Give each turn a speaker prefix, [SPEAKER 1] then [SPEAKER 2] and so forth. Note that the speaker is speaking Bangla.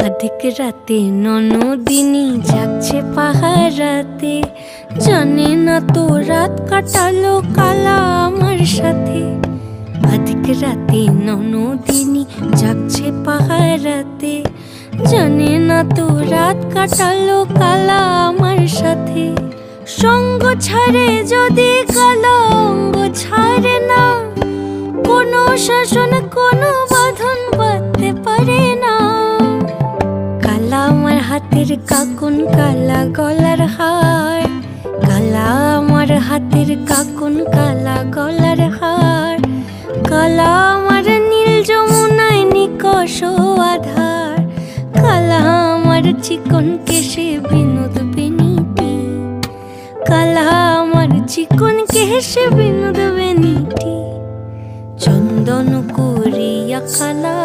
[SPEAKER 1] আধিক রাতে ননদিনী যাচ্ছে পাহারাতে, জানে না তো রাত কাটালো কালা আমার সাথে। আধিক রাতে ননদিনী যাচ্ছে পাহারাতে, জানে না তো রাত কাটালো কালা আমার সাথে। সঙ্গ ছাড়ে যদি কালা অঙ্গ ছাড়ে না, কোনো শাসন কোনো বাঁধন বাঁধতে পারে না। কালা আমার হাতের কাকুন কালা গলার হার, কালা আমার হাতের কাকুন কালা গলার হার। কালা আমার নীল যমুনায় নিকষ আধার, কালা আমার চিকন কেশে বিনোদ বেনিটি। কালা আমার চিকন কেশে বিনোদ বেনিটি। চন্দন করিয়া কালা